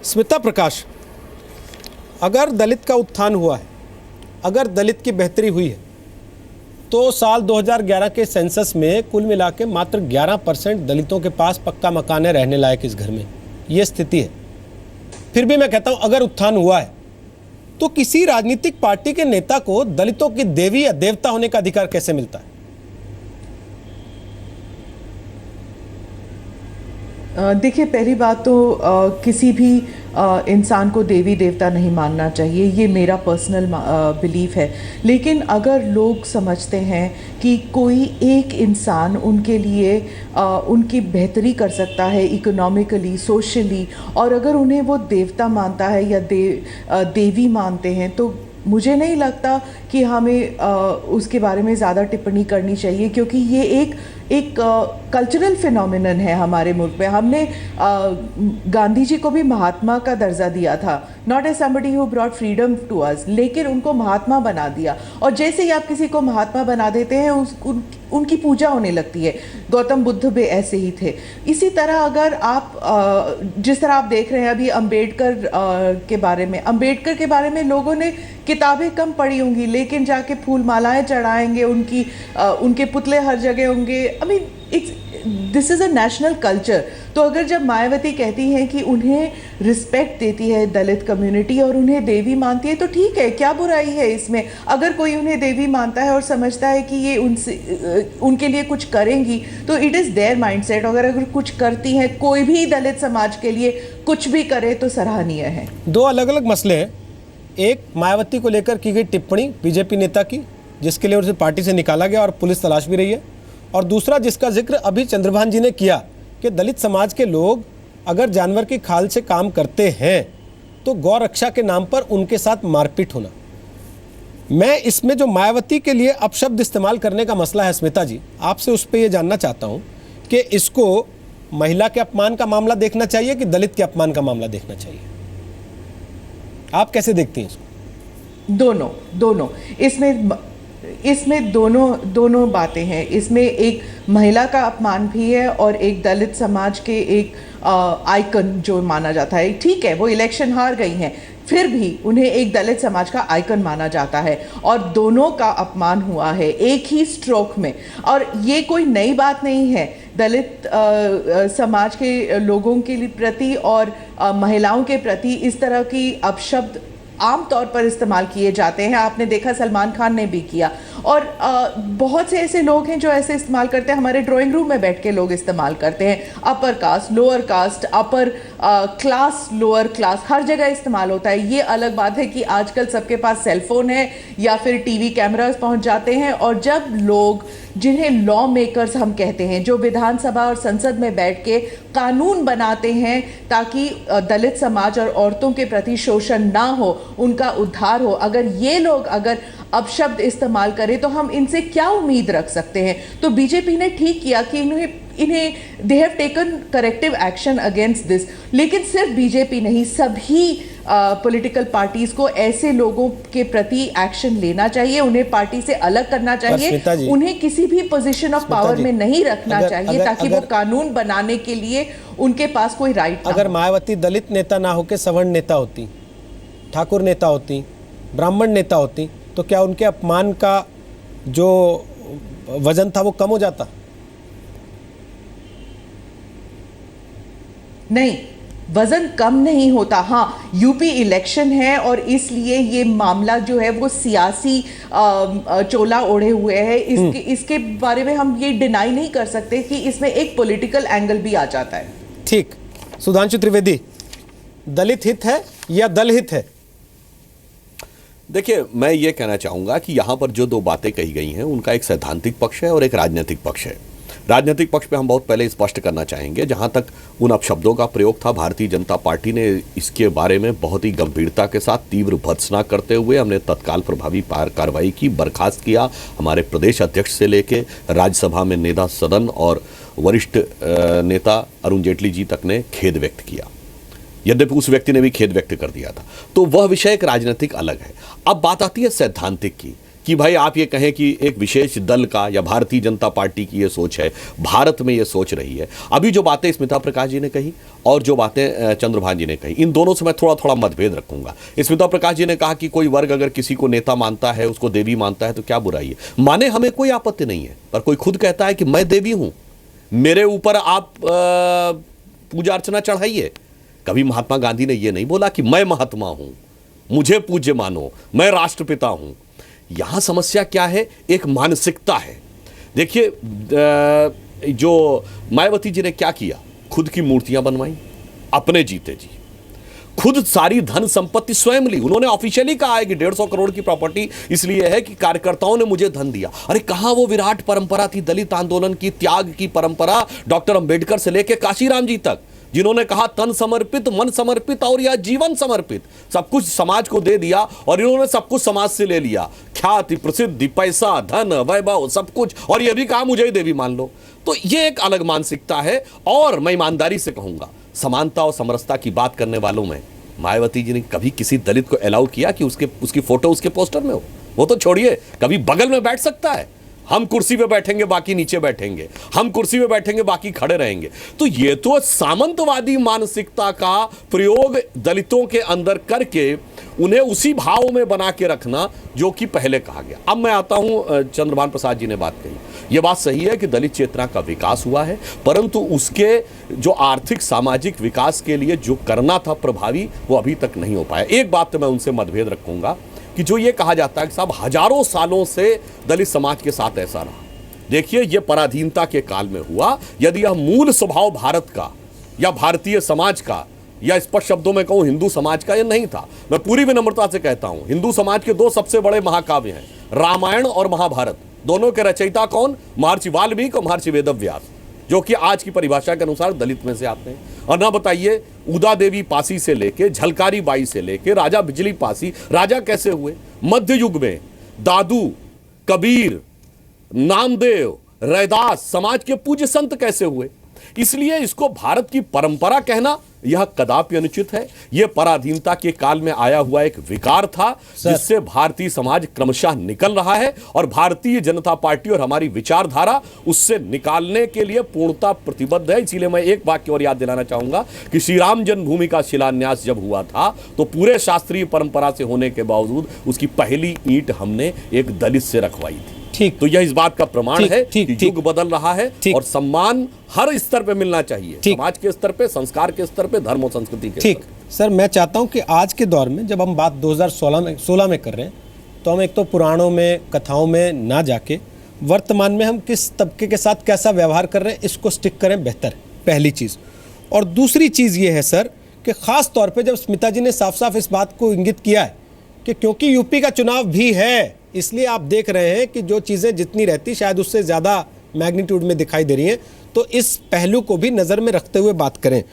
स्मिता प्रकाश, अगर दलित का उत्थान हुआ है, अगर दलित की बेहतरी हुई है, तो साल 2011 के सेंसस में कुल मिला के मात्र 11% दलितों के पास पक्का मकान है रहने लायक इस घर में। ये स्थिति है। फिर भी मैं कहता हूं, अगर उत्थान हुआ है तो किसी राजनीतिक पार्टी के नेता को दलितों की देवी या देवता होने का अधिकार कैसे मिलता है? देखिए, पहली बात तो किसी भी इंसान को देवी देवता नहीं मानना चाहिए, ये मेरा पर्सनल बिलीफ है। लेकिन अगर लोग समझते हैं कि कोई एक इंसान उनके लिए उनकी बेहतरी कर सकता है इकोनॉमिकली, सोशली, और अगर उन्हें वो देवता मानता है या देवी मानते हैं, तो मुझे नहीं लगता कि हमें उसके बारे में ज़्यादा टिप्पणी करनी चाहिए, क्योंकि ये एक कल्चरल फिनोमिनन है हमारे मुल्क में। हमने गांधी जी को भी महात्मा का दर्जा दिया था, not as somebody who brought freedom to us, लेकिन उनको महात्मा बना दिया। और जैसे ही आप किसी को महात्मा बना देते हैं, उनकी पूजा होने लगती है। गौतम बुद्ध भी ऐसे ही थे। इसी तरह अगर आप जिस तरह आप देख रहे हैं अभी अम्बेडकर के बारे में लोगों ने किताबें कम पढ़ी होंगी, लेकिन जाके फूल मालाएं चढ़ाएंगे, उनके पुतले हर जगह होंगे। I mean this is a national culture. तो अगर जब मायावती कहती हैं कि उन्हें रिस्पेक्ट देती है दलित कम्युनिटी और उन्हें देवी मानती है, तो ठीक है, क्या बुराई है इसमें? अगर कोई उन्हें देवी मानता है और समझता है कि ये उनके लिए कुछ करेंगी, तो इट इज़ देयर माइंडसेट। अगर कुछ करती हैं, कोई भी दलित समाज के लिए कुछ भी करे, तो सराहनीय है। दो अलग अलग मसले हैं। एक, मायावती को लेकर की गई टिप्पणी बीजेपी नेता की, जिसके लिए उसे पार्टी से निकाला गया और पुलिस तलाश भी रही है। और दूसरा, जिसका जिक्र अभी चंद्रभान जी ने किया, कि दलित समाज के लोग अगर जानवर की खाल से काम करते हैं तो गौ रक्षा के नाम पर उनके साथ मारपीट होना। मैं इसमें जो मायावती के लिए अपशब्द इस्तेमाल करने का मसला है, स्मिता जी, आपसे उस पर यह जानना चाहता हूं कि इसको महिला के अपमान का मामला देखना चाहिए कि दलित के अपमान का मामला देखना चाहिए? आप कैसे देखती हैं इसको? दोनों इसमें दोनों बातें हैं। इसमें एक महिला का अपमान भी है और एक दलित समाज के एक आइकन जो माना जाता है। ठीक है, वो इलेक्शन हार गई हैं, फिर भी उन्हें एक दलित समाज का आइकन माना जाता है, और दोनों का अपमान हुआ है एक ही स्ट्रोक में। और ये कोई नई बात नहीं है। दलित समाज के लोगों के प्रति और महिलाओं के प्रति इस तरह की अपशब्द आमतौर पर इस्तेमाल किए जाते हैं। आपने देखा सलमान खान ने भी किया, और बहुत से ऐसे लोग हैं जो ऐसे इस्तेमाल करते हैं। हमारे ड्राइंग रूम में बैठ के लोग इस्तेमाल करते हैं। Upper caste, lower caste, upper class, lower class, हर जगह इस्तेमाल होता है। ये अलग बात है कि आजकल सबके पास सेलफोन है या फिर टीवी कैमरास पहुंच जाते हैं, और जब लोग, जिन्हें लॉ मेकर्स हम कहते हैं, जो विधानसभा और संसद में बैठ के कानून बनाते हैं ताकि दलित समाज और औरतों के प्रति शोषण ना हो, उनका उद्धार हो, अगर ये लोग अगर अपशब्द इस्तेमाल करें तो हम इनसे क्या उम्मीद रख सकते हैं? तो बीजेपी ने ठीक किया कि इन्हें they have taken corrective action against this. लेकिन सिर्फ बीजेपी नहीं, सभी पॉलिटिकल पार्टीज को ऐसे लोगों के प्रति एक्शन लेना चाहिए। उन्हें पार्टी से अलग करना चाहिए, उन्हें किसी भी पोजीशन ऑफ पावर में नहीं रखना चाहिए, ताकि वो कानून बनाने के लिए उनके पास कोई राइट। अगर मायावती दलित नेता ना होकर सवर्ण नेता होती, ठाकुर नेता होती, ब्राह्मण नेता होती, तो क्या उनके अपमान का जो वजन था वो कम हो जाता? नहीं, वजन कम नहीं होता। हाँ, यूपी इलेक्शन है और इसलिए ये मामला जो है वो सियासी चोला ओढ़े हुए है। इसके बारे में हम ये डिनाई नहीं कर सकते कि इसमें एक पॉलिटिकल एंगल भी आ जाता है। ठीक। सुधांशु त्रिवेदी, दलित हित है या दल हित है? देखिए, मैं ये कहना चाहूँगा कि यहाँ पर जो दो बातें कही गई हैं उनका एक सैद्धांतिक पक्ष है और एक राजनीतिक पक्ष है। राजनीतिक पक्ष पे हम बहुत पहले स्पष्ट करना चाहेंगे, जहाँ तक उन अपशब्दों का प्रयोग था, भारतीय जनता पार्टी ने इसके बारे में बहुत ही गंभीरता के साथ तीव्र भर्त्सना करते हुए हमने तत्काल प्रभावी कार्रवाई की, बर्खास्त किया। हमारे प्रदेश अध्यक्ष से लेके राज्यसभा में नेता सदन और वरिष्ठ नेता अरुण जेटली जी तक ने खेद व्यक्त किया, यद्यपि उस व्यक्ति ने भी खेद व्यक्त कर दिया था। तो वह विषय एक राजनीतिक अलग है। अब बात आती है सैद्धांतिक की कि भाई आप ये कहें कि एक विशेष दल का या भारतीय जनता पार्टी की ये सोच है, भारत में ये सोच रही है। अभी जो बातें स्मिता प्रकाश जी ने कही और जो बातें चंद्रभान जी ने कही, इन दोनों से मैं थोड़ा थोड़ा मतभेद रखूंगा। स्मिता प्रकाश जी ने कहा कि कोई वर्ग अगर किसी को नेता मानता है, उसको देवी मानता है, तो क्या बुराई है? माने, हमें कोई आपत्ति नहीं है। पर कोई खुद कहता है कि मैं देवी हूं, मेरे ऊपर आप पूजा अर्चना चढ़ाइए। कभी महात्मा गांधी ने यह नहीं बोला कि मैं महात्मा हूं, मुझे पूज्य मानो, मैं राष्ट्रपिता हूं। यहां समस्या क्या है? एक मानसिकता है। देखिए, जो मायावती जी ने क्या किया, खुद की मूर्तियां बनवाई, अपने जीते जी, खुद सारी धन संपत्ति स्वयं ली। उन्होंने ऑफिशियली कहा है कि 150 करोड़ की प्रॉपर्टी इसलिए है कि कार्यकर्ताओं ने मुझे धन दिया। अरे कहां वो विराट परंपरा थी, दलित आंदोलन की, त्याग की परंपरा, डॉक्टर अंबेडकर से लेकर काशीराम जी तक, जिन्होंने कहा तन समर्पित, मन समर्पित और या जीवन समर्पित, सब कुछ समाज को दे दिया। और इन्होंने सब कुछ समाज से ले लिया, ख्याति, प्रसिद्धि, पैसा, धन, वैभव, सब कुछ, और यह भी कहा मुझे ही देवी मान लो। तो यह एक अलग मानसिकता है। और मैं ईमानदारी से कहूंगा, समानता और समरसता की बात करने वालों में मायावती जी ने कभी किसी दलित को अलाउ किया कि उसकी फोटो उसके पोस्टर में हो? वो तो छोड़िए, कभी बगल में बैठ सकता है। हम कुर्सी पे बैठेंगे, बाकी नीचे बैठेंगे, हम कुर्सी पे बैठेंगे, बाकी खड़े रहेंगे। तो ये तो सामंतवादी मानसिकता का प्रयोग दलितों के अंदर करके उन्हें उसी भाव में बना के रखना जो कि पहले कहा गया। अब मैं आता हूं, चंद्रभान प्रसाद जी ने बात कही, यह बात सही है कि दलित चेतना का विकास हुआ है, परंतु उसके जो आर्थिक सामाजिक विकास के लिए जो करना था प्रभावी, वो अभी तक नहीं हो पाया। एक बात तो मैं उनसे मतभेद रखूंगा कि जो ये कहा जाता है कि साहब हजारों सालों से दलित समाज के साथ ऐसा रहा। देखिए, ये पराधीनता के काल में हुआ। यदि यह मूल स्वभाव भारत का या भारतीय समाज का, या स्पष्ट शब्दों में कहूं हिंदू समाज का, यह नहीं था। मैं पूरी विनम्रता से कहता हूं, हिंदू समाज के दो सबसे बड़े महाकाव्य हैं, रामायण और महाभारत। दोनों के रचयिता कौन? महर्षि वाल्मीकि और महर्षि वेदव्यास, जो कि आज की परिभाषा के अनुसार दलित में से आते हैं। और ना बताइए, उदा देवी पासी से लेके, झलकारी बाई से लेके राजा बिजली पासी, राजा कैसे हुए? मध्य युग में दादू, कबीर, नामदेव, रैदास समाज के पूज्य संत कैसे हुए? इसलिए इसको भारत की परंपरा कहना यह कदापि अनुचित है। यह पराधीनता के काल में आया हुआ एक विकार था, जिससे भारतीय समाज क्रमशः निकल रहा है। और भारतीय जनता पार्टी और हमारी विचारधारा उससे निकालने के लिए पूर्णता प्रतिबद्ध है। इसीलिए मैं एक वाक्य और याद दिलाना चाहूंगा कि श्री राम जन्मभूमि का शिलान्यास जब हुआ था, तो पूरे शास्त्रीय परंपरा से होने के बावजूद उसकी पहली ईंट हमने एक दलित से रखवाई थी। ठीक, तो यह इस बात का प्रमाण है कि युग बदल रहा है और सम्मान हर स्तर पे मिलना चाहिए, समाज के स्तर पे, संस्कार के स्तर पे, धर्म और संस्कृति के ठीक। सर, मैं चाहता हूं कि आज के दौर में जब हम बात 2016 में कर रहे हैं, तो हम एक तो पुराणों में, कथाओं में ना जाके वर्तमान में हम किस तबके के साथ कैसा व्यवहार कर रहे हैं, इसको स्टिक करें, बेहतर है, पहली चीज़। और दूसरी चीज़ ये है सर कि ख़ास तौर पर जब स्मिता जी ने साफ साफ इस बात को इंगित किया है कि क्योंकि यूपी का चुनाव भी है, इसलिए आप देख रहे हैं कि जो चीज़ें जितनी रहती शायद उससे ज़्यादा मैग्नीट्यूड में दिखाई दे रही हैं, तो इस पहलू को भी नज़र में रखते हुए बात करें।